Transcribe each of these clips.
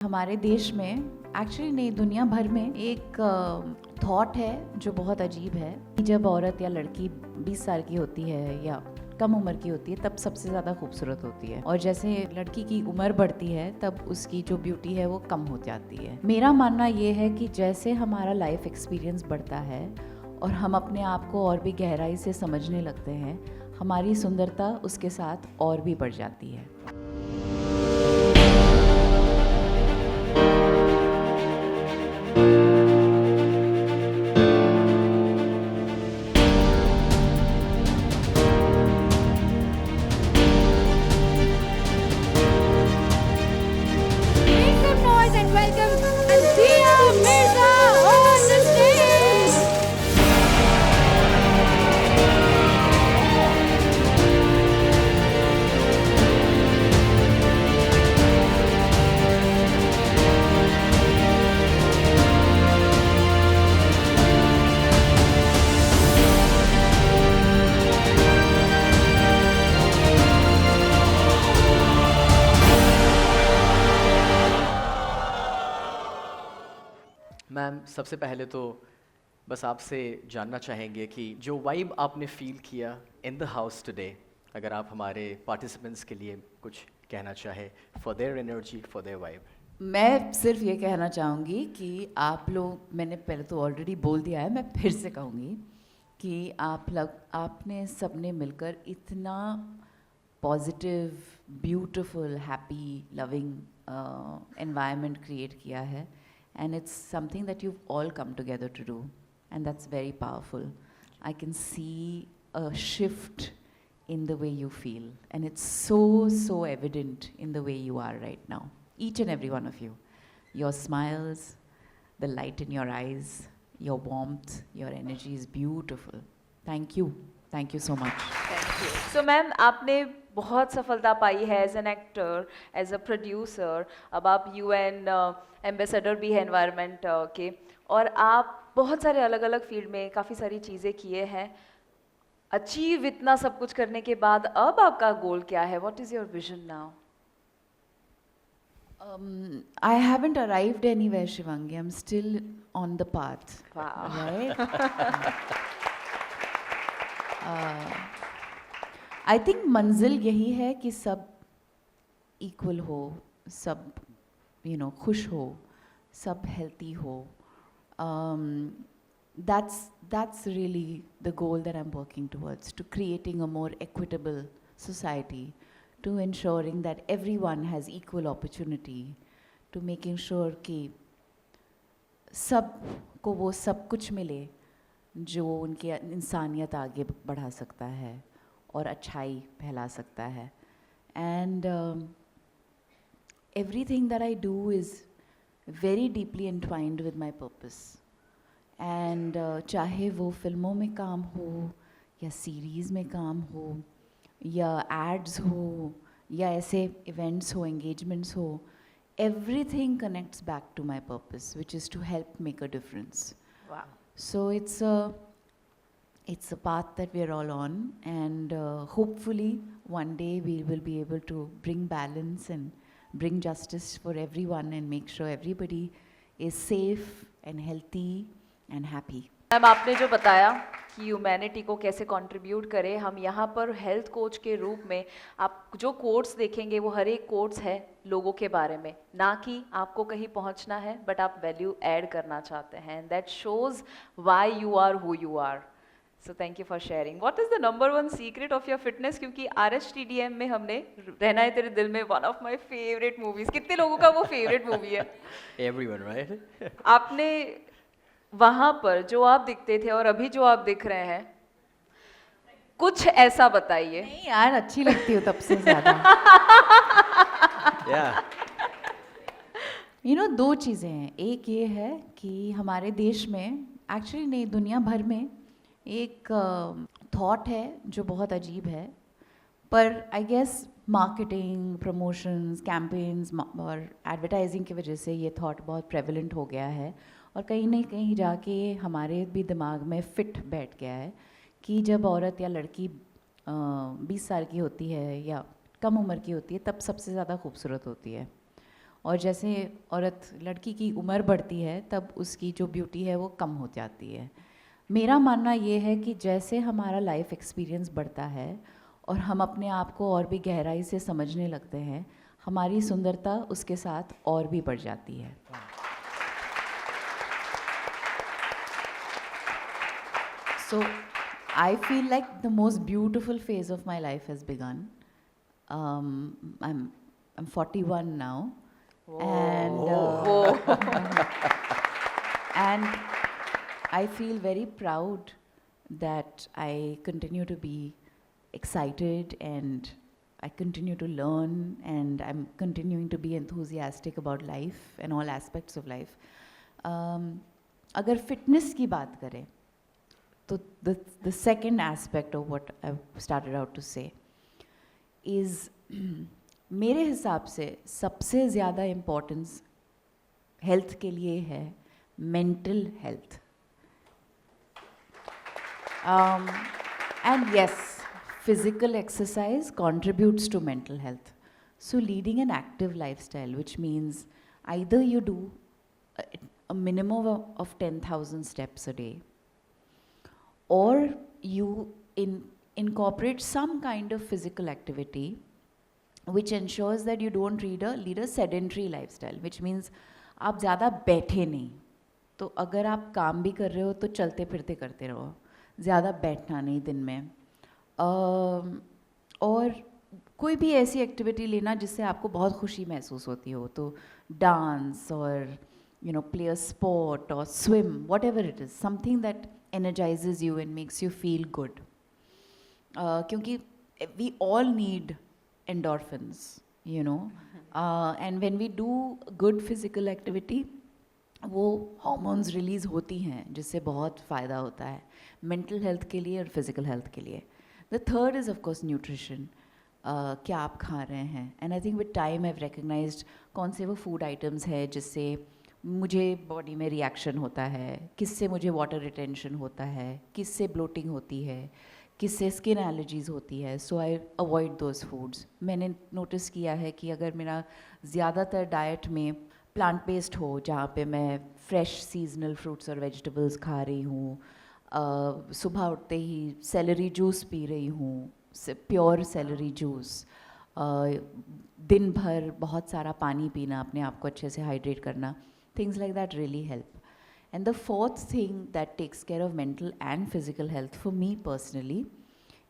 हमारे देश में एक्चुअली नहीं, दुनिया भर में एक थॉट है जो बहुत अजीब है कि जब औरत या लड़की 20 साल की होती है या कम उम्र की होती है तब सबसे ज़्यादा खूबसूरत होती है, और जैसे लड़की की उम्र बढ़ती है तब उसकी जो ब्यूटी है वो कम हो जाती है। मेरा मानना ये है कि जैसे हमारा लाइफ एक्सपीरियंस बढ़ता है और हम अपने आप को और भी गहराई से समझने लगते हैं, हमारी सुंदरता उसके साथ और भी बढ़ जाती है। Make some noise and welcome Antia Mirza on the stage. Ma'am, सबसे पहले तो बस आपसे जानना चाहेंगे कि जो वाइब आपने फील किया इन द हाउस टुडे, अगर आप हमारे पार्टिसिपेंट्स के लिए कुछ कहना चाहे for their energy, for their vibe. मैं सिर्फ ये कहना चाहूँगी कि आप लोग, मैंने पहले तो ऑलरेडी बोल दिया है, मैं फिर से कहूँगी कि आपने सबने मिलकर इतना positive, beautiful, happy, loving environment create किया है, and it's something that you've all come together to do, and that's very powerful. I can see a shift in the way you feel, and it's so evident in the way you are right now, each and every one of you. Your smiles, the light in your eyes, your warmth, your energy is beautiful. Thank you so much. Thank you. So ma'am, आपने बहुत सफलता पाई है as an actor, as a producer, अब आप UN ambassador भी है environment के, और आप बहुत सारे अलग अलग फील्ड में काफ़ी सारी चीज़ें किए हैं। अचीव इतना सब कुछ करने के बाद अब आपका गोल क्या है? What is your vision now? I haven't arrived anywhere, Shivangi. I'm still on the path. Wow. Right? I think मंजिल यही है कि सब इक्वल हो, सब खुश हो, सब हेल्थी हो. That's really the goal that I'm working towards, to creating a more equitable society, to ensuring that everyone has equal opportunity, to making sure कि सब को वो सब कुछ मिले जो उनकी इंसानियत आगे बढ़ा सकता है और अच्छाई फैला सकता है. And everything that I do is very deeply entwined with my purpose. And चाहे वो फिल्मों में काम हो या सीरीज़ में काम हो या एड्स हो या ऐसे इवेंट्स हो, एंगेजमेंट्स हो, everything connects back to my purpose, which is to help make a difference. वाह, So it's a path that we are all on, and hopefully one day we will be able to bring balance and bring justice for everyone and make sure everybody is safe and healthy and happy. Ma'am, आपने जो बताया कि humanity को कैसे contribute करें, हम यहाँ पर हेल्थ कोच के रूप में आप जो कोट्स देखेंगे वो हर एक कोट्स है लोगों के बारे में, ना कि आपको कहीं पहुँचना है, बट आप वैल्यू ऐड करना चाहते हैं. That shows why you are who you are. So thank you for sharing. What is the number one secret of your fitness? क्योंकि RHTDM में हमने Rehnaa Hai Terre Dil Mein, one of my favourite movies. कितने लोगों का वो फेवरेट मूवी है? Everyone, right? आपने वहां पर जो आप दिखते थे और अभी जो आप दिख रहे हैं, कुछ ऐसा बताइए. नहीं यार, अच्छी लगती हो तब से ज़्यादा. या दो चीज़ें हैं. एक ये है कि हमारे देश में, एक्चुअली नहीं, दुनिया भर में एक थॉट है जो बहुत अजीब है, पर I guess marketing, promotions, campaigns और एडवर्टाइजिंग की वजह से ये थॉट बहुत प्रेवलेंट हो गया है, और कहीं ना कहीं जाके हमारे भी दिमाग में फिट बैठ गया है कि जब औरत या लड़की 20 साल की होती है या कम उम्र की होती है तब सबसे ज़्यादा खूबसूरत होती है. और जैसे लड़की की उम्र बढ़ती है तब उसकी जो ब्यूटी है वो कम हो जाती है। मेरा मानना ये है कि जैसे हमारा लाइफ एक्सपीरियंस बढ़ता है और हम अपने आप को और भी गहराई से समझने लगते हैं, हमारी सुंदरता उसके साथ और भी बढ़ जाती है। So I feel like the most beautiful phase of my life has begun. I'm 41 now, and and I feel very proud that I continue to be excited and I continue to learn and I'm continuing to be enthusiastic about life and all aspects of life. अगर fitness की बात करें तो the second aspect of what I started out to say is मेरे हिसाब से सबसे ज़्यादा importance health के लिए है mental health. And yes, physical exercise contributes to mental health. So leading an active lifestyle, which means either you do a minimum of 10,000 steps a day, or you incorporate some kind of physical activity which ensures that you don't lead a sedentary lifestyle, which means आप ज़्यादा बैठे नहीं. तो अगर आप काम भी कर रहे हो तो चलते फिरते करते रहो, ज़्यादा बैठना नहीं दिन में. और कोई भी ऐसी एक्टिविटी लेना जिससे आपको बहुत खुशी महसूस होती हो, तो डांस और play a sport or swim, whatever it is, something that energizes you and makes you feel good. क्योंकि we all need endorphins, and when we do good physical activity, वो hormones release होती हैं जिससे बहुत फ़ायदा होता है mental health के लिए और physical health के लिए. The third is of course nutrition. क्या आप खा रहे हैं, and I think with time I've recognized कौन से वो food items है जिससे मुझे बॉडी में रिएक्शन होता है, किससे मुझे वाटर रिटेंशन होता है, किससे ब्लोटिंग होती है, किससे स्किन एलर्जीज़ होती है. So I avoid those foods. मैंने नोटिस किया है कि अगर मेरा ज़्यादातर डाइट में प्लांट बेस्ड हो, जहाँ पे मैं फ्रेश सीजनल फ्रूट्स और वेजिटेबल्स खा रही हूँ, सुबह उठते ही सेलरी जूस पी रही हूँ, प्योर सेलरी जूस, दिन भर बहुत सारा पानी पीना, अपने आप को अच्छे से हाइड्रेट करना, things like that really help. And the fourth thing that takes care of mental and physical health for me personally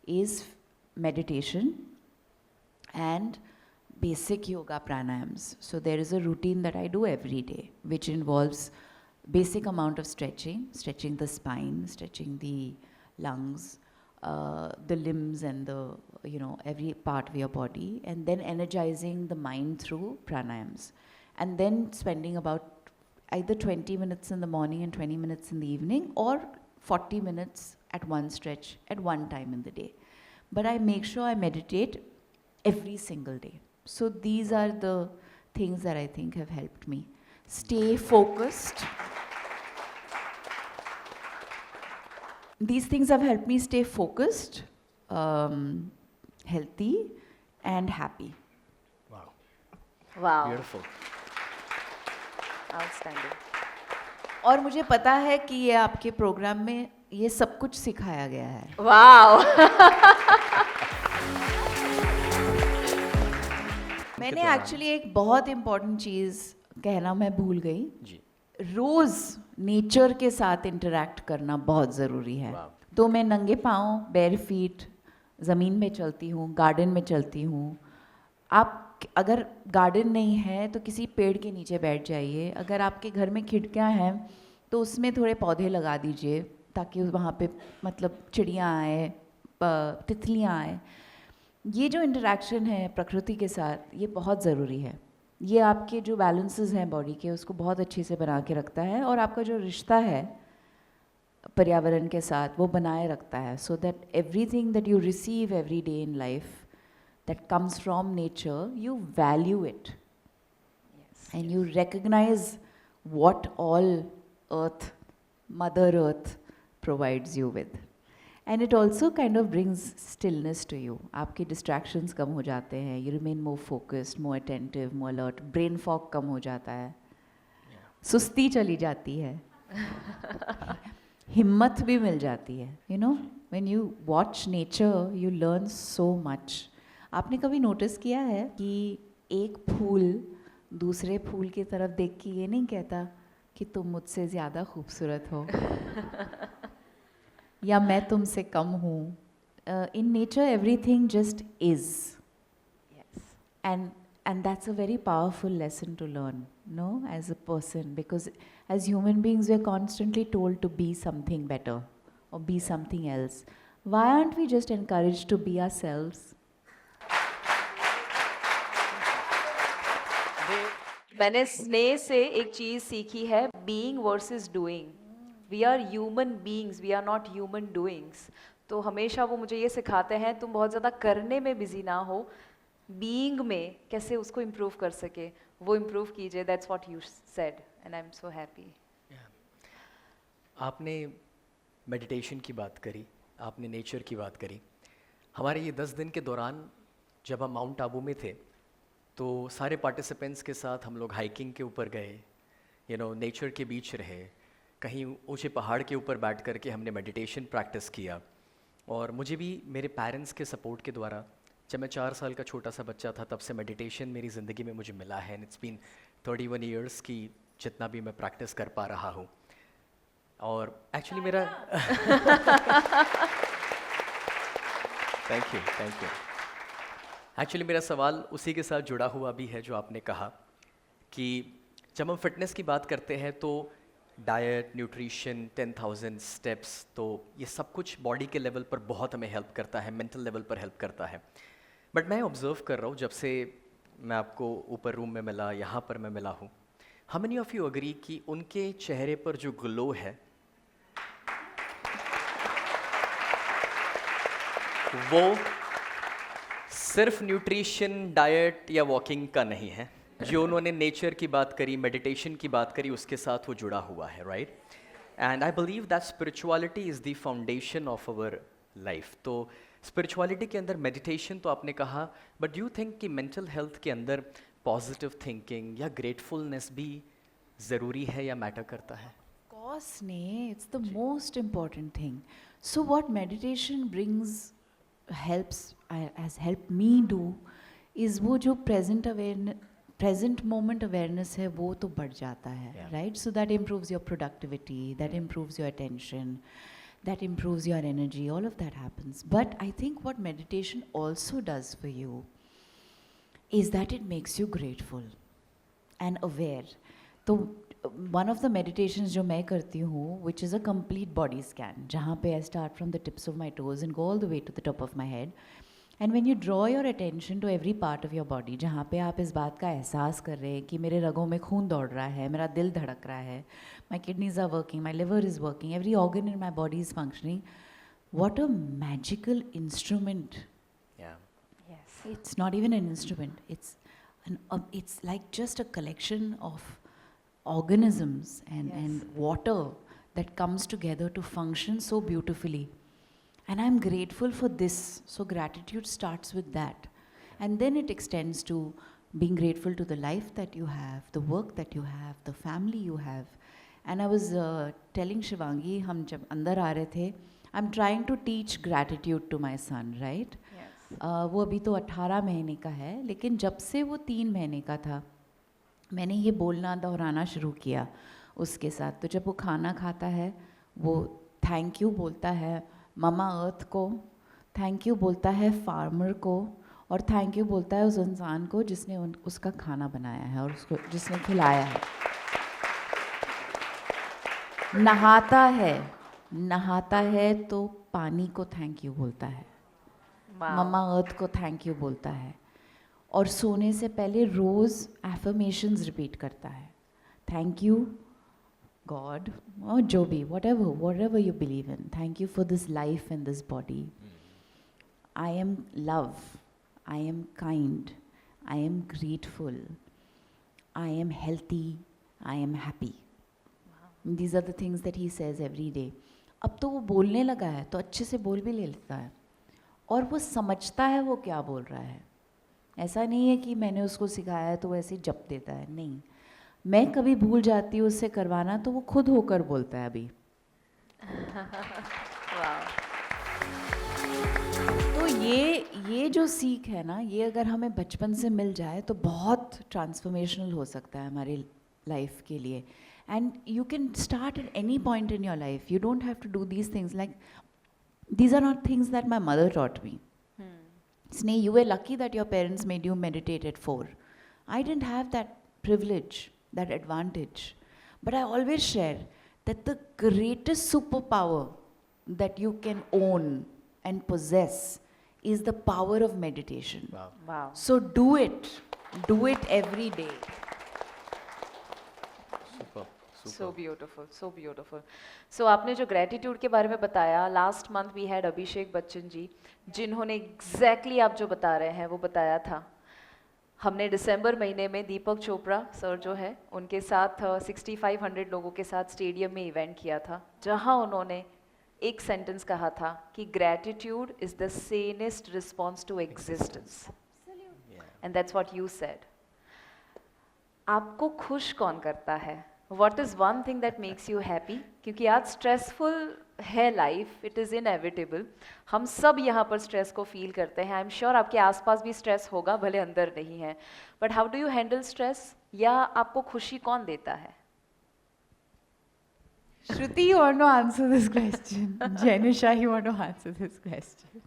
is meditation and basic yoga pranayams. So there is a routine that I do every day which involves basic amount of stretching the spine, stretching the lungs, the limbs and the every part of your body, and then energizing the mind through pranayams, and then spending about either 20 minutes in the morning and 20 minutes in the evening, or 40 minutes at one stretch at one time in the day. But I make sure I meditate every single day. So these are the things that I think have helped me stay focused. These things have helped me stay focused, healthy and happy. Wow. Wow. Beautiful. Outstanding. और मुझे पता है कि ये आपके programme में ये सब कुछ सिखाया गया है. Wow. मैंने एक्चुअली एक बहुत इम्पोर्टेंट चीज़ कहना मैं भूल गई. जी. रोज़ नेचर के साथ इंटरेक्ट करना बहुत ज़रूरी है. Wow. तो मैं नंगे पाँव, बेयर फीट ज़मीन में चलती हूँ, गार्डन में चलती हूँ. आप अगर गार्डन नहीं है तो किसी पेड़ के नीचे बैठ जाइए. अगर आपके घर में खिड़कियाँ हैं तो उसमें थोड़े पौधे लगा दीजिए ताकि वहाँ पे मतलब चिड़ियाँ आए, तितलियाँ आए. ये जो इंटरेक्शन है प्रकृति के साथ, ये बहुत ज़रूरी है. ये आपके जो बैलेंसेस हैं बॉडी के, उसको बहुत अच्छे से बना के रखता है, और आपका जो रिश्ता है पर्यावरण के साथ वो बनाए रखता है. So that everything that you receive every day in life that comes from nature, you value it. Yes. And you recognize what all Earth, Mother Earth provides you with. And it also kind of brings stillness to you. आपके distractions कम हो जाते हैं, you remain more focused, more attentive, more alert, brain fog कम हो जाता है, सुस्ती चली जाती है, हिम्मत भी मिल जाती है. You know, when you watch nature you learn so much. आपने कभी नोटिस किया है कि एक फूल दूसरे फूल की तरफ देख के ये नहीं कहता कि तुम मुझसे ज़्यादा खूबसूरत हो या मैं तुमसे कम हूँ. In nature everything just is. Yes. And that's a very powerful lesson to learn, no, as a person, because as human beings we are constantly told to be something better or be something else. Why aren't we just encouraged to be ourselves? मैंने स्नेह से एक चीज सीखी है, being versus doing. We are human beings, we are not human doings. तो हमेशा वो मुझे ये सिखाते हैं तुम बहुत ज़्यादा करने में बिजी ना हो, बीइंग में कैसे उसको इम्प्रूव कर सके वो इम्प्रूव कीजिए. That's what you said and I am so happy. आपने मेडिटेशन की बात करी, आपने नेचर की बात करी. हमारे ये 10 दिन के दौरान जब हम माउंट आबू में थे तो सारे पार्टिसिपेंट्स के साथ हम लोग हाइकिंग के ऊपर गए, यू नो, नेचर के बीच रहे, कहीं ऊंचे पहाड़ के ऊपर बैठ कर के हमने मेडिटेशन प्रैक्टिस किया. और मुझे भी मेरे पेरेंट्स के सपोर्ट के द्वारा, जब मैं 4 साल का छोटा सा बच्चा था तब से मेडिटेशन मेरी ज़िंदगी में मुझे मिला है. एंड इट्स बीन 31 ईयर्स की जितना भी मैं प्रैक्टिस कर पा रहा हूँ. और एक्चुअली मेरा थैंक यू. एक्चुअली मेरा सवाल उसी के साथ जुड़ा हुआ भी है जो आपने कहा कि जब हम फिटनेस की बात करते हैं तो डाइट, न्यूट्रिशन, 10,000 स्टेप्स, तो ये सब कुछ बॉडी के लेवल पर बहुत हमें हेल्प करता है, मेंटल लेवल पर हेल्प करता है. बट मैं ऑब्जर्व कर रहा हूँ जब से मैं आपको ऊपर रूम में मिला, यहाँ पर मैं मिला हूँ, how many of you agree कि उनके चेहरे पर जो ग्लो है वो सिर्फ न्यूट्रिशन, डाइट या वॉकिंग का नहीं है. जो उन्होंने नेचर की बात करी, मेडिटेशन की बात करी, उसके साथ वो जुड़ा हुआ है, right. And I believe that spirituality is the foundation of our life. तो स्पिरिचुअलिटी के अंदर मेडिटेशन तो आपने कहा, बट डू यू थिंक कि मेंटल हेल्थ के अंदर पॉजिटिव थिंकिंग या ग्रेटफुलनेस भी ज़रूरी है या मैटर करता है? Of course, Sneh, it's the most important thing. So what meditation brings, has helped me do, is वो जो present moment awareness है वो तो बढ़ जाता है, Yeah. right? So that improves your productivity, that improves your attention, that improves your energy, all of that happens. But I think what meditation also does for you is that it makes you grateful and aware. तो one of the meditations जो मैं करती हूँ, which is a complete body scan, जहाँ पे I start from the tips of my toes and go all the way to the top of my head. And when you draw your attention to every part of your body, जहाँ पे आप इस बात का एहसास कर रहे हैं कि मेरे रगों में खून दौड़ रहा है, मेरा दिल धड़क रहा है, my kidneys are working, my liver is working, every organ in my body is functioning. What a magical instrument. Yeah. Yes. It's not even an instrument. It's like just a collection of organisms and water that comes together to function so beautifully. And I'm grateful for this. So gratitude starts with that. And then it extends to being grateful to the life that you have, the work that you have, the family you have. And I was telling Shivangi, हम जब अंदर आ रहे थे, I'm trying to teach gratitude to my son, right? Yes. वो अभी तो 18 महीने का है, लेकिन जब से वो 3 महीने का था, मैंने ये बोलना दोहराना शुरू किया उसके साथ. तो जब वो खाना खाता है, वो थैंक यू बोलता है ममा अर्थ को, थैंक यू बोलता है फार्मर को, और थैंक यू बोलता है उस इंसान को जिसने उसका खाना बनाया है और उसको जिसने खिलाया है. नहाता है तो पानी को थैंक यू बोलता है, Wow. मम्मा अर्थ को थैंक यू बोलता है, और सोने से पहले रोज़ एफर्मेशंस रिपीट करता है. थैंक यू गॉड, और जो भी whatever you believe in, thank you for this life and this body. I am love, I am kind, I am grateful, I am healthy, I am happy. These are the things that he says every day. अब तो वो बोलने लगा है तो अच्छे से बोल भी ले लेता है और वो समझता है वो क्या बोल रहा है। ऐसा नहीं है कि मैंने उसको सिखाया है तो वो ऐसे ही जप देता है, नहीं। मैं कभी भूल जाती हूँ उससे करवाना तो वो खुद होकर बोलता है अभी। वाह, तो ये जो सीख है ना, ये अगर हमें बचपन से मिल जाए तो बहुत ट्रांसफॉर्मेशनल हो सकता है हमारी लाइफ के लिए। And you can start at any point in your life, you don't have to do these things, like these are not things that my mother taught me. Sneh, you were lucky that your parents made you meditate at 4. I didn't have that privilege, that advantage. But I always share that the greatest superpower that you can own and possess is the power of meditation. Wow. वाह, So do it. Do it every day. Super. So beautiful, so beautiful. So आपने जो gratitude के बारे में बताया, last month we had Abhishek Bachchan ji, जिन्होंने exactly आप जो बता रहे हैं वो बताया था। हमने दिसंबर महीने में दीपक चोपड़ा सर जो है उनके साथ 6500 लोगों के साथ स्टेडियम में इवेंट किया था, जहां उन्होंने एक सेंटेंस कहा था कि gratitude is the sanest response to existence, and that's what you said. आपको खुश कौन करता है? What is one thing that makes you happy? क्योंकि आज स्ट्रेसफुल है लाइफ, इट इज़ इनएविटेबल। हम सब यहाँ पर स्ट्रेस को फील करते हैं। आई एम श्योर आपके आसपास भी स्ट्रेस होगा, भले अंदर नहीं है। But how do you handle stress, या आपको खुशी कौन देता है? Shruti, you want to answer this question? Janisha, you want to answer this question?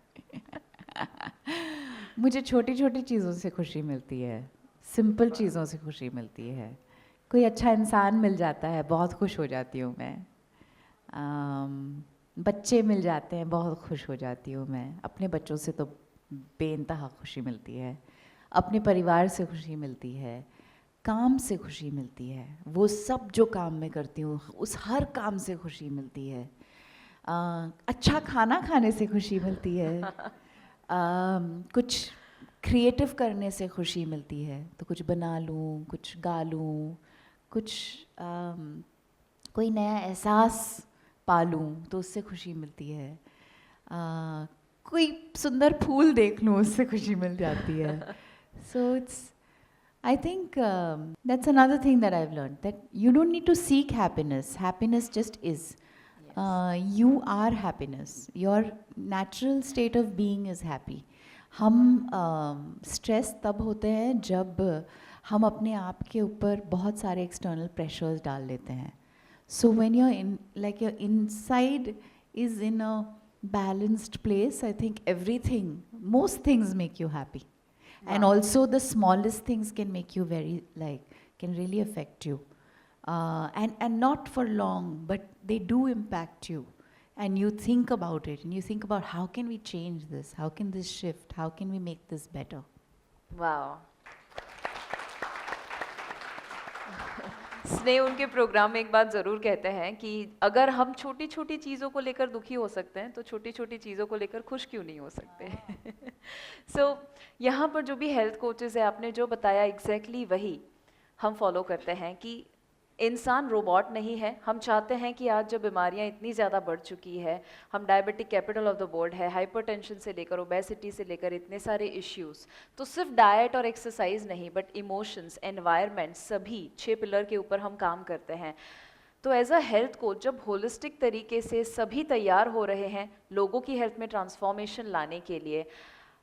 मुझे छोटी छोटी चीज़ों से खुशी मिलती है, सिंपल चीज़ों से खुशी मिलती है। कोई अच्छा इंसान मिल जाता है, बहुत खुश हो जाती हूँ मैं। बच्चे मिल जाते हैं, बहुत खुश हो जाती हूँ मैं। अपने बच्चों से तो बेइंतहा खुशी मिलती है, अपने परिवार से खुशी मिलती है, काम से खुशी मिलती है। वो सब जो काम मैं करती हूँ उस हर काम से खुशी मिलती है। अच्छा खाना खाने से खुशी मिलती है। कुछ क्रिएटिव करने से खुशी मिलती है, तो कुछ बना लूँ, कुछ गा लूँ, कुछ कोई नया एहसास पालूँ तो उससे खुशी मिलती है। कोई सुंदर फूल देख लूँ उससे खुशी मिल जाती है। So it's, I think that's another thing that I've learned, that you don't need to seek happiness. Happiness just is. You are happiness. Your natural state of being is happy. हम स्ट्रेस तब होते हैं जब हम अपने आप के ऊपर बहुत सारे एक्सटर्नल प्रेशर्स डाल लेते हैं। So when you're in, like your inside is in a balanced place, I think everything, most things make you happy. And also the smallest things can make you very, like, can really affect you. And not for long, but they do impact you. And you think about it, and you think about how can we change this? How can this shift? How can we make this better? वाह। स्नेह उनके programme में एक बात ज़रूर कहते हैं कि अगर हम छोटी छोटी चीज़ों को लेकर दुखी हो सकते हैं तो छोटी छोटी चीज़ों को लेकर खुश क्यों नहीं हो सकते? सो यहाँ पर जो भी हेल्थ कोचेस है, आपने जो बताया एग्जैक्टली वही हम फॉलो करते हैं कि इंसान रोबोट नहीं है। हम चाहते हैं कि आज जब बीमारियां इतनी ज़्यादा बढ़ चुकी है, हम diabetic capital of the world है, हाइपरटेंशन से लेकर ओबेसिटी से लेकर इतने सारे इश्यूज, तो सिर्फ डाइट और एक्सरसाइज नहीं बट इमोशंस, एनवायरनमेंट, सभी 6 पिलर के ऊपर हम काम करते हैं। तो एज अ हेल्थ कोच जब होलिस्टिक तरीके से सभी तैयार हो रहे हैं लोगों की हेल्थ में ट्रांसफॉर्मेशन लाने के लिए,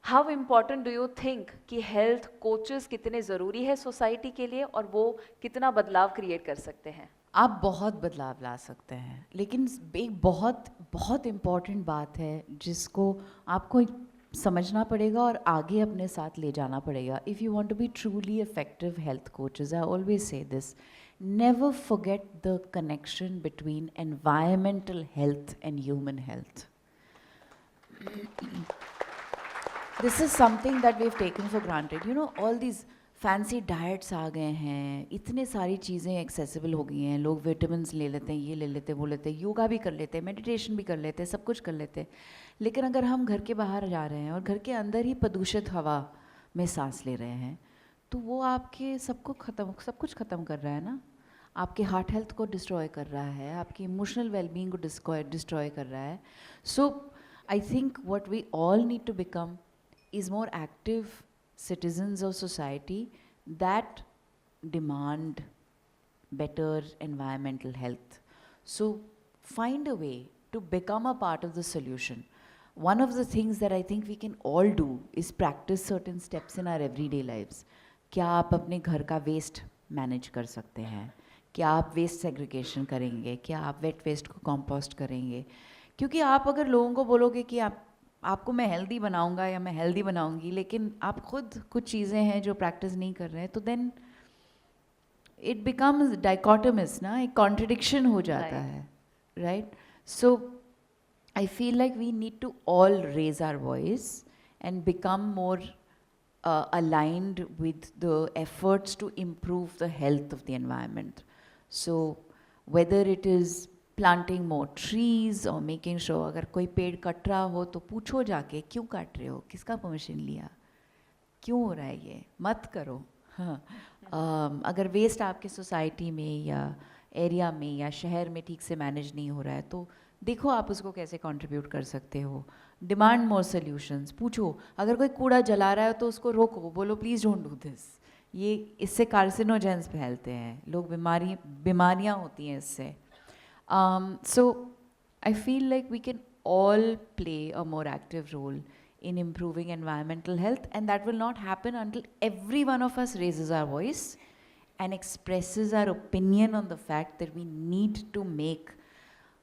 how important do you think कि हेल्थ कोचेस कितने ज़रूरी है सोसाइटी के लिए, और वो कितना बदलाव क्रिएट कर सकते हैं? आप बहुत बदलाव ला सकते हैं, लेकिन एक बहुत बहुत इम्पॉर्टेंट बात है जिसको आपको समझना पड़ेगा और आगे अपने साथ ले जाना पड़ेगा। If you want to be truly effective health coaches, I always say this, never forget the connection between environmental health and human health. This is something that we've taken for granted. You know, all these fancy diets आ गए हैं, इतने सारी चीज़ें accessible हो गई हैं, लोग vitamins ले लेते हैं, ये ले लेते हैं, वो लेते हैं, योगा भी कर लेते हैं, मेडिटेशन भी कर लेते हैं, सब कुछ कर लेते हैं। लेकिन अगर हम घर के बाहर जा रहे हैं और घर के अंदर ही प्रदूषित हवा में सांस ले रहे हैं, तो वो आपके सब कुछ ख़त्म कर रहा है ना। आपके हार्ट हेल्थ को डिस्ट्रॉय कर रहा है, आपकी इमोशनल वेलबींग को डिस्ट्रॉय कर रहा है. So I think what we all need to become is more active citizens of society that demand better environmental health. So find a way to become a part of the solution. One of the things that I think we can all do is practice certain steps in our everyday lives. क्या आप अपने घर का waste manage कर सकते हैं? क्या आप वेस्ट सेग्रीगेशन करेंगे? क्या आप वेट वेस्ट को कंपोस्ट करेंगे? क्योंकि आप अगर लोगों को बोलोगे कि आपको मैं हेल्दी बनाऊंगा या मैं हेल्दी बनाऊंगी, लेकिन आप खुद कुछ चीज़ें हैं जो प्रैक्टिस नहीं कर रहे हैं, तो देन इट बिकम्स डाइकोटमस ना, एक कॉन्ट्रडिक्शन हो जाता है, right? So I feel like we need to all raise our voice and become more aligned with the efforts to improve the health of the environment. So whether it is planting more trees or making sure अगर कोई पेड़ cut रहा हो तो पूछो जाके क्यों काट रहे हो, किसका परमिशन लिया, क्यों हो रहा है ये, मत करो. हाँ, अगर वेस्ट आपके सोसाइटी में या एरिया में या शहर में ठीक से मैनेज नहीं हो रहा है तो देखो आप उसको कैसे कंट्रीब्यूट कर सकते हो. Demand more solutions. पूछो, अगर कोई कूड़ा जला रहा है तो उसको रोको, बोलो प्लीज़ डोंट डू दिस, ये इससे कार्सिनोजेंस फैलते हैं, लोग बीमारियाँ होती हैं इससे. So I feel like we can all play a more active role in improving environmental health, and that will not happen until every one of us raises our voice and expresses our opinion on the fact that we need to make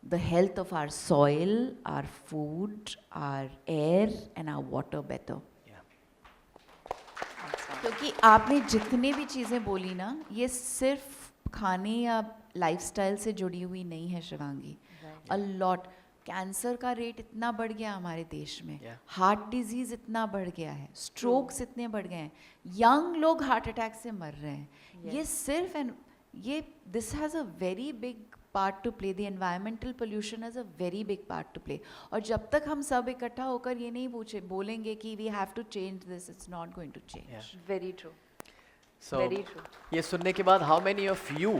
the health of our soil, our food, our air and our water better. क्योंकि आपने जितने भी चीज़ें बोली ना, ये सिर्फ खाने या लाइफस्टाइल से जुड़ी हुई नहीं है शिवांगी. A lot. कैंसर का रेट इतना बढ़ गया हमारे देश में, हार्ट डिजीज़ इतना बढ़ गया है, स्ट्रोक्स इतने बढ़ गए हैं, यंग लोग हार्ट अटैक से मर रहे हैं. ये सिर्फ ये this has a very big part two play. The environmental pollution has a very big part two play. और जब तक हम सब इकट्ठा होकर ये नहीं बोलेंगे कि we have to change this, it's not going to change. Very true. So Very true. ये सुनने के बाद how many of you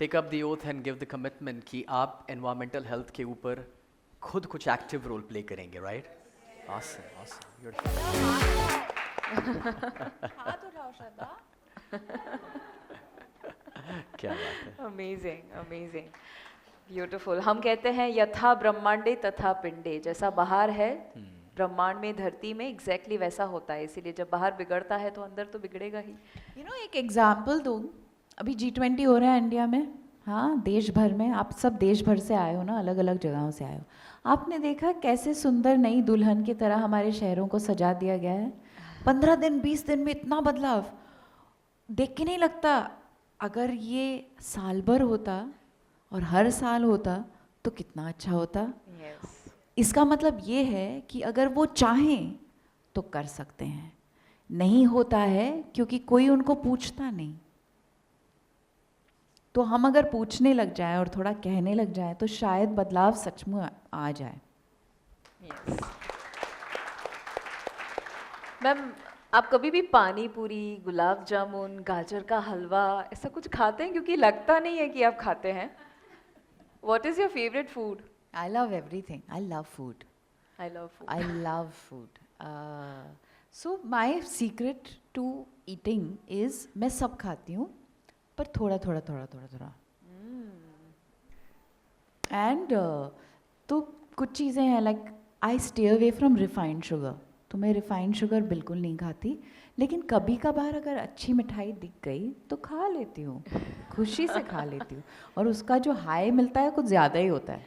take up the oath and give the commitment कि आप environmental health के ऊपर खुद कुछ active role play करेंगे, right? Awesome, awesome. You're हाथ उठाओ श्रद्धा. क्या बात है. Amazing, amazing, beautiful. हम कहते हैं यथा ब्रह्मांडे तथा पिंडे, जैसा बाहर है ब्रह्मांड में, धरती में, एग्जैक्टली वैसा होता है. इसीलिए जब बाहर बिगड़ता है तो अंदर तो बिगड़ेगा ही. यू नो एक एग्जाम्पल दूँ, अभी G20 हो रहा है इंडिया में. हाँ, देश भर में. आप सब देश भर से आए हो ना, अलग अलग जगहों से आए हो. आपने देखा कैसे सुंदर नई दुल्हन की तरह हमारे शहरों को सजा दिया गया है. 15 दिन 20 दिन में इतना बदलाव देख के नहीं लगता. अगर ये साल भर होता और हर साल होता तो कितना अच्छा होता. Yes. इसका मतलब ये है कि अगर वो चाहें तो कर सकते हैं. नहीं होता है क्योंकि कोई उनको पूछता नहीं. तो हम अगर पूछने लग जाएं और थोड़ा कहने लग जाएं तो शायद बदलाव सच में आ जाए. Yes. मैम, आप कभी भी पानी पूरी, गुलाब जामुन, गाजर का हलवा ऐसा कुछ खाते हैं? क्योंकि लगता नहीं है कि आप खाते हैं. What is your favorite food? I love everything. I love food. I love food. I love food. So my secret to eating is मैं सब खाती हूँ पर थोड़ा थोड़ा थोड़ा थोड़ा थोड़ा. And तो कुछ चीज़ें हैं like I stay away from refined sugar. तो मैं रिफाइंड शुगर बिल्कुल नहीं खाती, लेकिन कभी कभार अगर अच्छी मिठाई दिख गई तो खा लेती हूँ, खुशी से खा लेती हूँ. और उसका जो हाई मिलता है कुछ ज़्यादा ही होता है,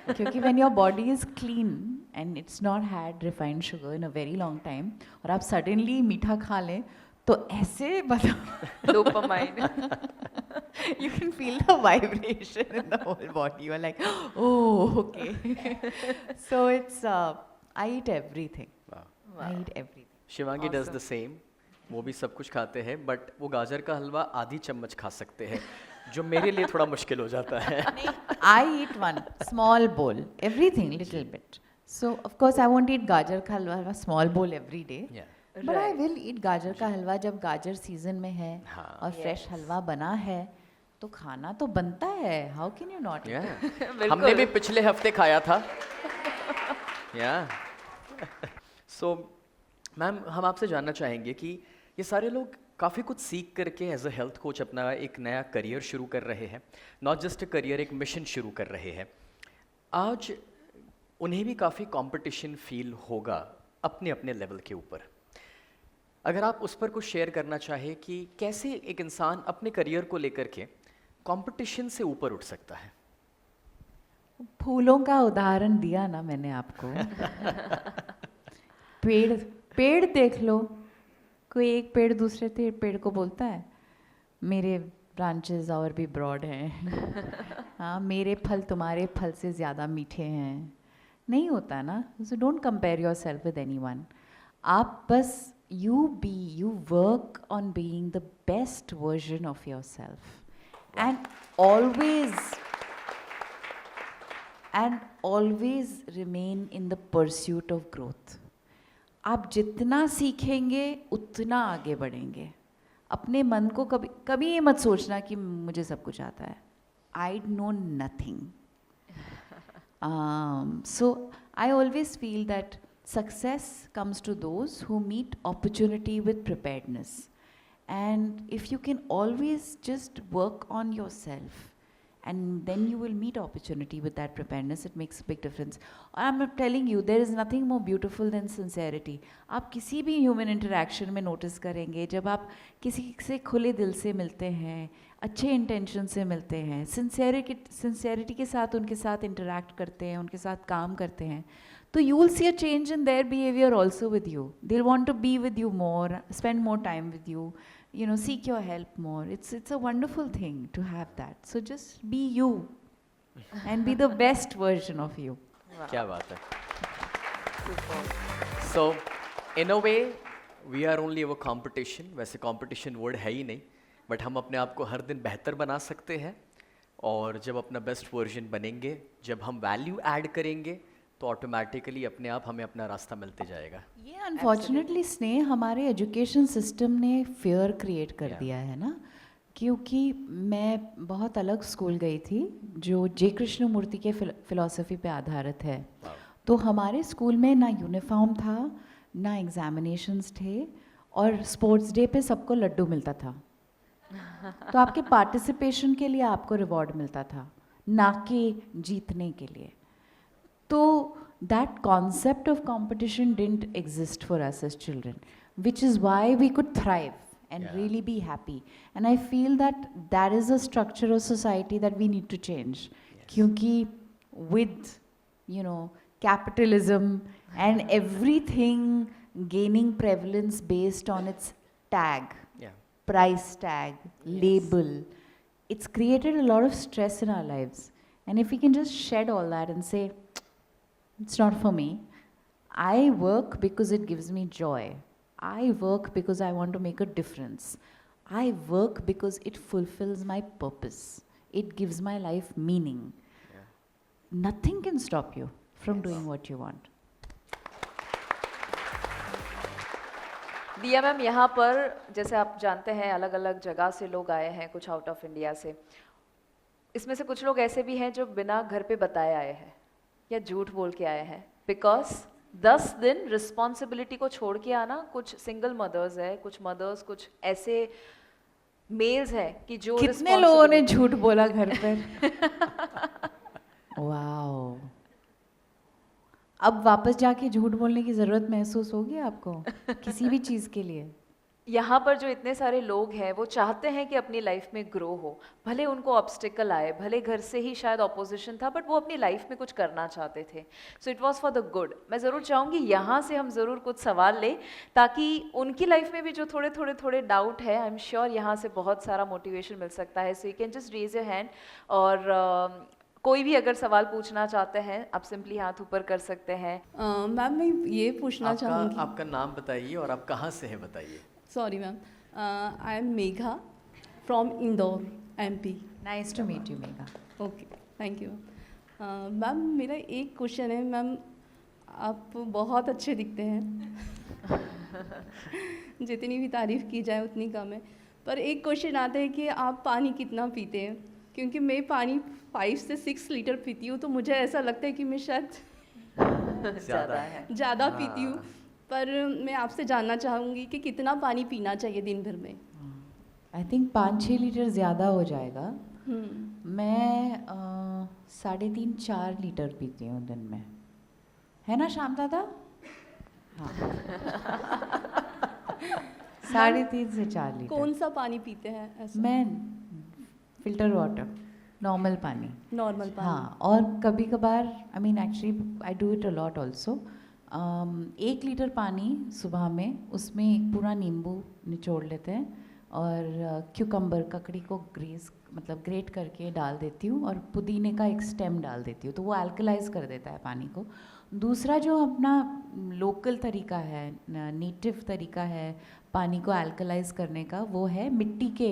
क्योंकि when your body is clean and it's not had refined sugar in a very long time और आप suddenly मीठा खा लें तो ऐसे Dopamine. you can feel the vibration in the whole body. You are like, oh, okay. So it's I eat everything. I eat everything. Shivangi does the same. वो भी सब कुछ खाते हैं, बट वो गाजर का हलवा आधी चम्मच खा सकते हैं, जो मेरे लिए थोड़ा मुश्किल हो जाता है. I eat one small bowl, everything little bit. So of course I won't eat गाजर का हलवा small bowl every day. Yeah. But I will eat गाजर का हलवा जब गाजर सीजन में है हाँ. और फ्रेश हलवा बना है तो खाना तो बनता है, हाउ कैन यू नॉट? हमने भी पिछले हफ्ते खाया था। सो मैम, हम आपसे जानना चाहेंगे कि ये सारे लोग काफ़ी कुछ सीख करके एज अ हेल्थ कोच अपना एक नया करियर शुरू कर रहे हैं, नॉट जस्ट अ करियर, एक मिशन शुरू कर रहे हैं। आज उन्हें भी काफ़ी कंपटीशन फील होगा अपने अपने लेवल के ऊपर। अगर आप उस पर कुछ शेयर करना चाहे कि कैसे एक इंसान अपने करियर को लेकर के कंपटीशन से ऊपर उठ सकता है। फूलों का उदाहरण दिया ना मैंने आपको। पेड़ पेड़ देख लो, कोई एक पेड़ दूसरे पेड़ को बोलता है मेरे ब्रांचेस और भी ब्रॉड हैं। हाँ, मेरे फल तुम्हारे फल से ज़्यादा मीठे हैं, नहीं होता ना। So don't compare your self with anyone. आप बस you work on being the best version of yourself. and always remain in the pursuit of growth. आप जितना सीखेंगे उतना आगे बढ़ेंगे। अपने मन को कभी कभी ये मत सोचना कि मुझे सब कुछ आता है। I know nothing. So I always feel that success comes to those who meet opportunity with preparedness. And if you can always just work on yourself, and then you will meet opportunity with that preparedness, it makes a big difference. I'm not telling you, there is nothing more beautiful than sincerity. आप किसी भी human interaction में notice करेंगे, जब आप किसी से खुले दिल से मिलते हैं, अच्छे intention से मिलते हैं, sincerity के साथ उनके साथ interact करते हैं, उनके साथ काम करते हैं, तो you will see a change in their behavior also with you. They'll want to be with you more, spend more time with you, you know, seek your help more. It's a wonderful thing to have that. So just be you and be the best version of you. क्या बात है। So in a way we are only our competition. वैसे competition word है ही नहीं, but हम अपने आप को हर दिन बेहतर बना सकते हैं, और जब अपना बेस्ट वर्जन बनेंगे, जब हम वैल्यू ऐड करेंगे, तो ऑटोमेटिकली अपने आप हमें अपना रास्ता मिलते जाएगा। ये अनफॉर्चुनेटली स्नेह हमारे एजुकेशन सिस्टम ने फियर क्रिएट कर दिया है ना, क्योंकि मैं बहुत अलग स्कूल गई थी जो जे कृष्णमूर्ति के फिलॉसफी पे आधारित है। तो हमारे स्कूल में ना यूनिफॉर्म था, ना एग्जामिनेशंस थे, और स्पोर्ट्स डे पे सबको लड्डू मिलता था। तो आपके पार्टिसिपेशन के लिए आपको रिवॉर्ड मिलता था, ना कि जीतने के लिए। तो that concept of competition didn't exist for us as children, which is why we could thrive and really be happy. And I feel that that is a structure of society that we need to change. क्योंकि with, you know, capitalism and everything gaining prevalence based on its tag, price tag, label, it's created a lot of stress in our lives. And if we can just shed all that and say, it's not for me. I work because it gives me joy. I work because I want to make a difference. I work because it fulfills my purpose. It gives my life meaning. Nothing can stop you from doing what you want. दिया ma'am, यहाँ पर जैसे आप जानते हैं अलग अलग जगह से लोग आए हैं, कुछ आउट ऑफ इंडिया से। इसमें से कुछ लोग ऐसे भी हैं जो बिना घर पे बताए आए हैं या झूठ बोल के आए हैं, बिकॉज 10 दिन रिस्पॉन्सिबिलिटी को छोड़ के आना। कुछ सिंगल मदर्स है, कुछ मदर्स, कुछ ऐसे मेल्स हैं कि जो कितने लोगों ने झूठ बोला घर पर। वाओ, अब वापस जाके झूठ बोलने की ज़रूरत महसूस होगी आपको किसी भी चीज़ के लिए? यहाँ पर जो इतने सारे लोग हैं वो चाहते हैं कि अपनी लाइफ में ग्रो हो, भले उनको ऑब्स्टिकल आए, भले घर से ही शायद ऑपोजिशन था, बट वो अपनी लाइफ में कुछ करना चाहते थे। So it was for the good. मैं ज़रूर चाहूँगी यहाँ से हम ज़रूर कुछ सवाल लें, ताकि उनकी लाइफ में भी जो थोड़े डाउट है, आई एम श्योर यहाँ से बहुत सारा मोटिवेशन मिल सकता है। So you can just raise your hand, और कोई भी अगर सवाल पूछना चाहते हैं आप सिंपली हाथ ऊपर कर सकते हैं। मैम मैं ये पूछना चाहूँगी, आपका नाम बताइए और आप कहाँ से हैं बताइए। Sorry ma'am, I am Megha from Indore, MP। Nice to meet you Megha. Okay, thank you ma'am. Ma'am मेरा एक क्वेश्चन है, मैम आप बहुत अच्छे दिखते हैं। जितनी भी तारीफ़ की जाए उतनी कम है। पर एक क्वेश्चन आता है कि आप पानी कितना पीते हैं, क्योंकि मैं पानी 5 से 6 लीटर पीती हूँ, तो मुझे ऐसा लगता है कि मैं शायद ज़्यादा है। ज़्यादा पीती हूँ। पर मैं आपसे जानना चाहूँगी कि कितना पानी पीना चाहिए दिन भर में। आई थिंक 5-6 लीटर ज़्यादा हो जाएगा। मैं 3.5-4 लीटर पीती हूँ दिन में, है ना श्याम दादा? हाँ 3.5 से 4 लीटर। कौन सा पानी पीते हैं ऐसा? मैं फिल्टर वाटर, नॉर्मल पानी। नॉर्मल पानी। हाँ, और कभी कभार I mean actually I do it a lot also. 1 litre पानी सुबह में, उसमें एक पूरा नींबू निचोड़ लेते हैं और क्यूकम्बर ककड़ी को ग्रेट करके डाल देती हूँ और पुदीने का एक स्टेम डाल देती हूँ, तो वो अल्कलाइज कर देता है पानी को। दूसरा जो अपना लोकल तरीका है, नेटिव तरीका है पानी को अल्कलाइज करने का, वो है मिट्टी के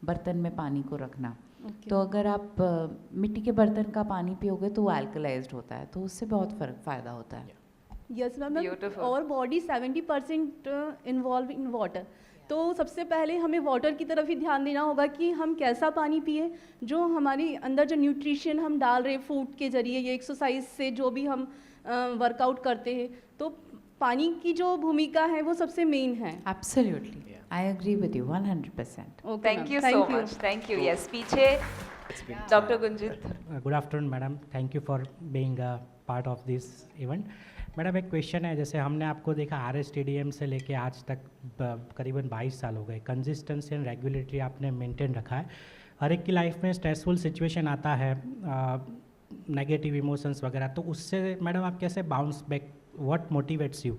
बर्तन में पानी को रखना। तो अगर आप मिट्टी के बर्तन का पानी पियोगे तो वो अल्कलाइज्ड होता है, तो उससे बहुत फ़ायदा होता है। Yes ma'am. Beautiful. और बॉडी 70% इन्वॉल्व इन वाटर, तो सबसे पहले हमें वाटर की तरफ ही ध्यान देना होगा कि हम कैसा पानी पिए, जो हमारे अंदर जो न्यूट्रिशन हम डाल रहे हैं फूड के जरिए या एक्सरसाइज से जो भी हम वर्कआउट करते हैं, तो पानी की जो भूमिका है वो सबसे मेन है। Absolutely, I agree with you 100%। Thank you so much, thank you. Yes, पीछे doctor Gunjit. Good afternoon madam, thank you for being a part of this event. Madam एक क्वेश्चन है, जैसे हमने आपको देखा RSTDM से लेके आज तक करीबन 22 साल हो गए, कंसिस्टेंसी एंड रेगुलेटरी आपने मेंटेन रखा है। हर एक की लाइफ में स्ट्रेसफुल सिचुएशन आता है, नेगेटिव इमोशंस वगैरह, तो उससे मैडम आप कैसे bounce back, what motivates you?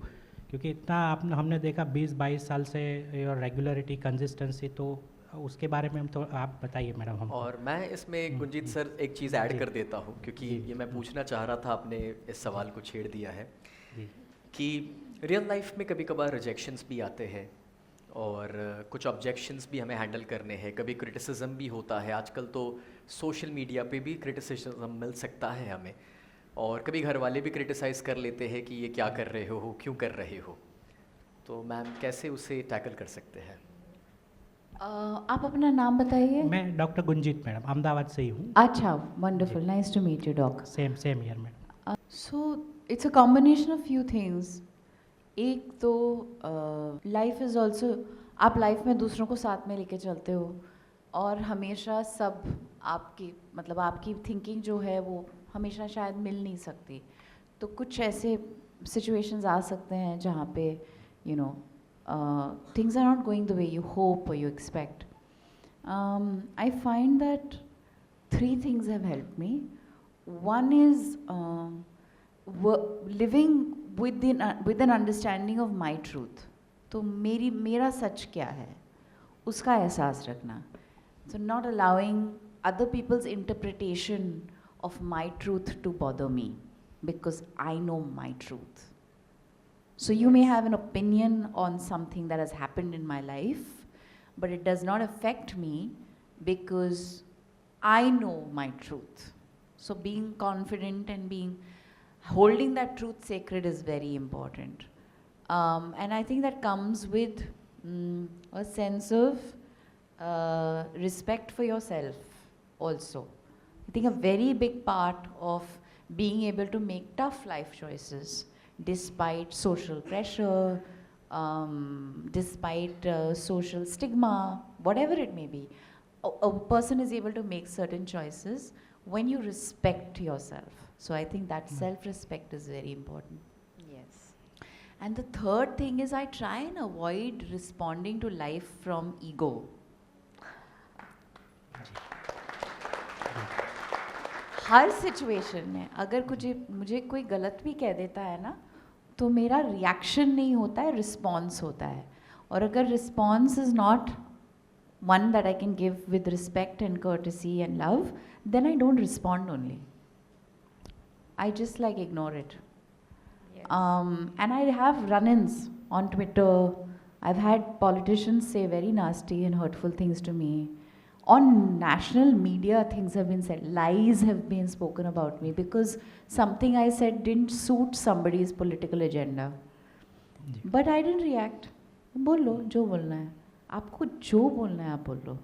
क्योंकि इतना हमने देखा 20-22 साल से और रेगुलरिटी कंसिस्टेंसी, तो उसके बारे में हम तो आप बताइए मैडम हम। और मैं इसमें गुंजीत सर एक चीज़ ऐड कर देता हूँ, क्योंकि ये मैं पूछना चाह रहा था, आपने इस सवाल को छेड़ दिया है कि रियल लाइफ में कभी कभार रिजेक्शंस भी आते हैं और कुछ ऑब्जेक्शंस भी हमें हैंडल करने हैं, कभी क्रिटिसिज्म भी होता है। आजकल तो सोशल मीडिया पे भी क्रिटिसिज्म मिल सकता है हमें, और कभी घर वाले भी क्रिटिसाइज़ कर लेते हैं कि ये क्या कर रहे हो, क्यों कर रहे हो। तो मैम कैसे उसे टैकल कर सकते हैं? आप अपना नाम बताइए। मैं डॉक्टर गुंजीत मैडम, अहमदाबाद से ही हूँ। अच्छा, wonderful, nice to meet you doctor. Same here madam. So it's a combination of few things. एक तो लाइफ इज़ ऑल्सो, आप लाइफ में दूसरों को साथ में लेके चलते हो, और हमेशा सब आपकी थिंकिंग जो है वो हमेशा शायद मिल नहीं सकती। तो कुछ ऐसे सिचुएशंस आ सकते हैं जहाँ पे you know things are not going the way you hope or you expect. I find that 3 things have helped me. One is living with an understanding of my truth. तो मेरा सच क्या है उसका एहसास रखना. So not allowing other people's interpretation of my truth to bother me, because I know my truth. So you may have an opinion on something that has happened in my life, but it does not affect me because I know my truth. So being confident and holding that truth sacred is very important. And I think that comes with a sense of respect for yourself also. I think a very big part of being able to make tough life choices despite social pressure, despite social stigma, whatever it may be, a person is able to make certain choices when you respect yourself. So I think that self-respect is very important. Yes. And the third thing is I try and avoid responding to life from ego. Her situation में अगर मुझे कोई गलत भी कह देता है ना, तो मेरा रिएक्शन नहीं होता है, रिस्पॉन्स होता है. और अगर response is not one that I can give with respect and courtesy and love, then I don't respond only. I just like ignore it. Yes. And I have run-ins on Twitter. I've had politicians say very nasty and hurtful things to me. On national media, things have been said. Lies have been spoken about me because something I said didn't suit somebody's political agenda. But I didn't react. बोलो जो बोलना है. आपको जो बोलना है आप बोल लो,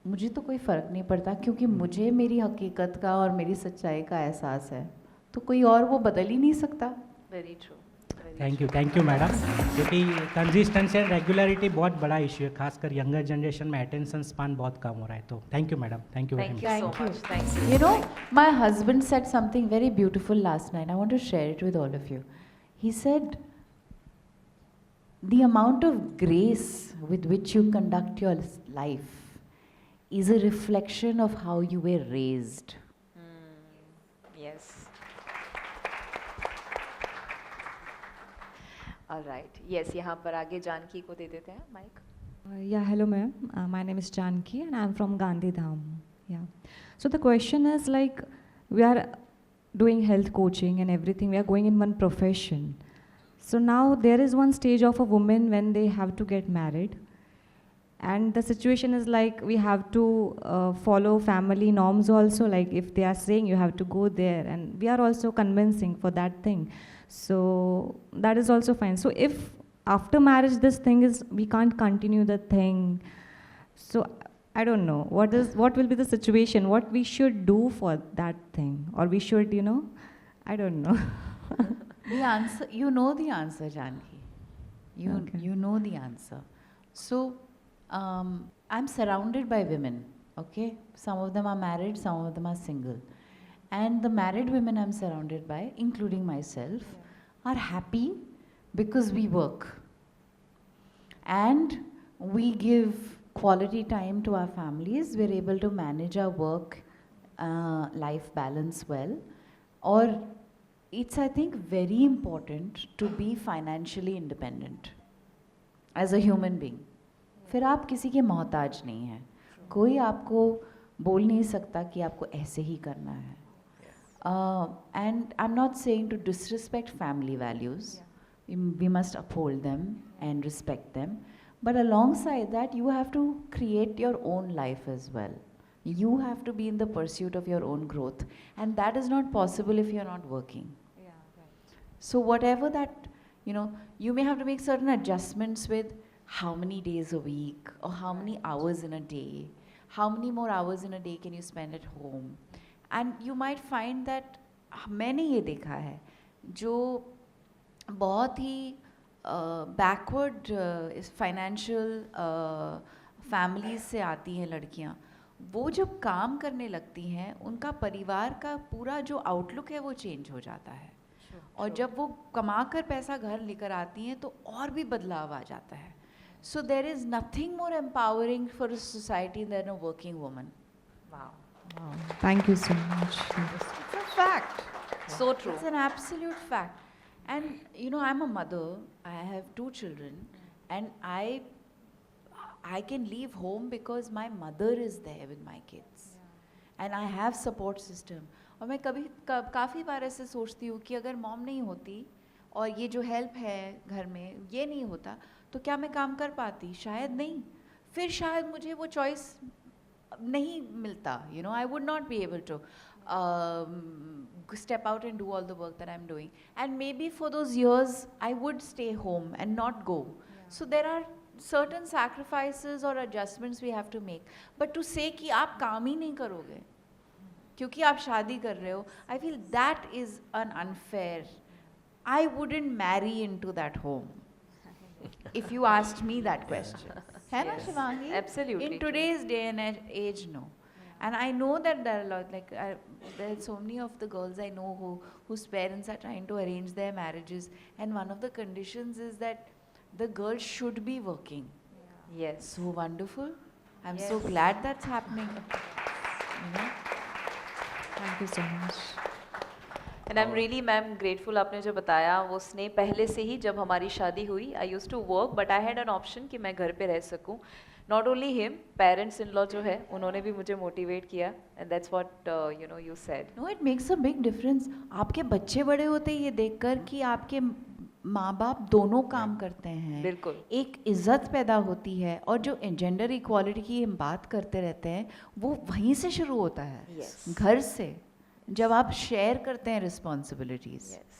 मुझे तो कोई फ़र्क नहीं पड़ता, क्योंकि मुझे मेरी हकीकत का और मेरी सच्चाई का एहसास है, तो कोई और वो बदल ही नहीं सकता। Very true. Thank you madam, क्योंकि कंसिस्टेंसी एंड रेगुलरिटी बहुत बड़ा इशू है, खासकर यंगर जनरेशन में अटेंशन स्पान बहुत कम हो रहा है। तो thank you madam, thank you very thank much. You so much, thank you. You know, my husband said something very beautiful last night. I want to share it with all of you. He said, the amount of grace with which you conduct your life is a reflection of how you were raised. Yes. All right. Yes, यहाँ पर आगे जानकी को दे देते हैं mic. Yeah, hello ma'am. My name is Janki and I'm from Gandhidham. Yeah. So the question is like, we are doing health coaching and everything. We are going in one profession. So now there is one stage of a woman when they have to get married. And the situation is like we have to follow family norms also. Like if they are saying you have to go there, and we are also convincing for that thing. So that is also fine. So if after marriage this thing is we can't continue the thing, so I don't know what will be the situation, what we should do for that thing, or we should, I don't know. The answer, you know the answer, Janki. Okay. You know the answer. So, I'm surrounded by women, okay? Some of them are married, some of them are single. And the married women I'm surrounded by, including myself, are happy because we work. And we give quality time to our families. We're able to manage our work life balance well. Or it's, I think, very important to be financially independent as a human being. फिर आप किसी के मोहताज नहीं हैं, कोई आपको बोल नहीं सकता कि आपको ऐसे ही करना है. And I'm not saying to disrespect family values. We must uphold them and respect them. But alongside that, you have to create your own life as well. You have to be in the pursuit of your own growth. And that is not possible if you're not working. Yeah, right. So whatever that, you may have to make certain adjustments with how many days a week or how many hours in a day. How many more hours in a day can you spend at home? And you might find that मैंने ये देखा है जो बहुत ही backward financial families से आती हैं लड़कियाँ, वो जब काम करने लगती हैं उनका परिवार का पूरा जो आउटलुक है वो चेंज हो जाता है. और जब वो कमा कर पैसा घर लेकर आती हैं तो और भी बदलाव आ जाता है. So there is nothing more empowering for a society than a working woman. Wow. Wow. Thank you so much. It's a fact. So true. It's an absolute fact. And I'm a mother. I have 2 children, and I can leave home because my mother is there with my kids, and I have support system. और मैं काफ़ी बार ऐसे सोचती हूँ कि अगर mom नहीं होती और ये जो हेल्प है घर में ये नहीं होता तो क्या मैं काम कर पाती? शायद नहीं. फिर शायद मुझे वो चॉइस नहीं मिलता. I would not be able to step out and do all the work that I'm doing. And maybe for those years, I would stay home and not go. Yeah. So there are certain sacrifices or adjustments we have to make. But to say कि आप काम ही नहीं करोगे क्योंकि आप शादी कर रहे हो, I feel that is an unfair. I wouldn't marry into that home. If you asked me that question. है ना Shivangi? Absolutely. In today's day and age, no. And I know that there are a lot, there are so many of the girls I know whose parents are trying to arrange their marriages, and one of the conditions is that the girl should be working. Yes. So wonderful. I'm Yes. so glad that's happening. Thank you so much. And I am really ma'am grateful. आपने जो बताया वो स्नेह पहले से ही जब हमारी शादी हुई, I used to work but I had an option कि मैं घर पे रह सकूं. Not only him, parents in law जो है उन्होंने भी मुझे मोटिवेट किया, and that's what you said. No, it makes a big difference. आपके बच्चे बड़े होते हैं ये देखकर कि आपके माँ बाप दोनों काम करते हैं. बिल्कुल. एक इज्जत पैदा होती है, और जो जेंडर इक्वालिटी की हम बात करते रहते हैं वो वहीं से शुरू होता है. Yes. घर से, जब आप शेयर करते हैं रिस्पॉन्सिबिलिटीज. Yes.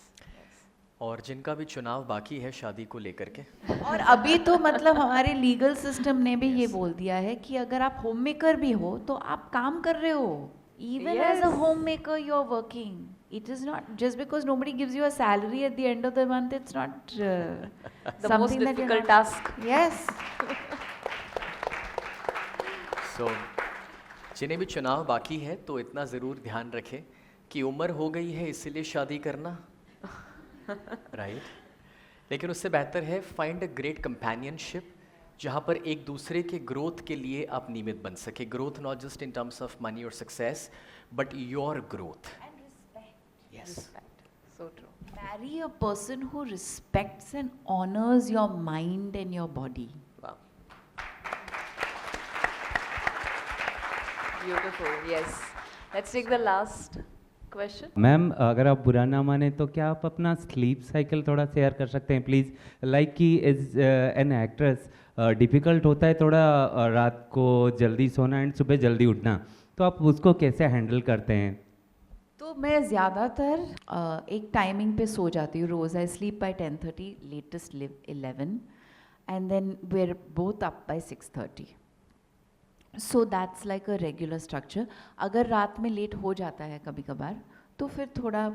और जिनका भी चुनाव बाकी है शादी को लेकर के, और अभी तो मतलब हमारे लीगल सिस्टम ने भी ये बोल दिया है कि अगर आप होम मेकर भी हो तो आप काम कर रहे हो, even as a Yes. Homemaker you are working. It is not just because nobody gives you a salary at the end of the month. It's not The most something that you're difficult not- task. Yes. सो जिन्हें भी चुनाव बाकी है तो इतना ज़रूर ध्यान रखें कि उम्र हो गई है इसीलिए शादी करना, राइट लेकिन उससे बेहतर है फाइंड अ ग्रेट कंपेनियनशिप जहाँ पर एक दूसरे के ग्रोथ के लिए आप निमित्त बन सके. Growth not just in terms of money और success but your growth. Yes, So true. Marry a person who respects and honors your mind and your body. वाह. Beautiful. Yes. Let's take the last question. Ma'am अगर आप बुरा ना माने तो क्या आप अपना स्लीप साइकिल थोड़ा शेयर कर सकते हैं प्लीज़. लाइक कि एज एन एक्ट्रेस डिफ़िकल्ट होता है थोड़ा रात को जल्दी सोना एंड सुबह जल्दी उठना, तो आप उसको कैसे हैंडल करते हैं? तो मैं ज़्यादातर एक टाइमिंग पे सो जाती हूँ रोज़. I sleep by 10:30, latest 11, and then we're both up by 6:30. So that's like a regular structure. अगर रात में लेट हो जाता है कभी कभार तो फिर थोड़ा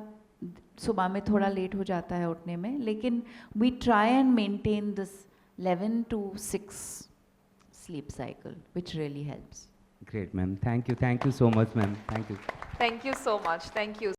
सुबह में थोड़ा लेट हो जाता है उठने में, लेकिन we try and maintain this 11 to 6 sleep cycle, which really helps. Great ma'am, thank you so much ma'am, thank you. Thank you so much. Thank you.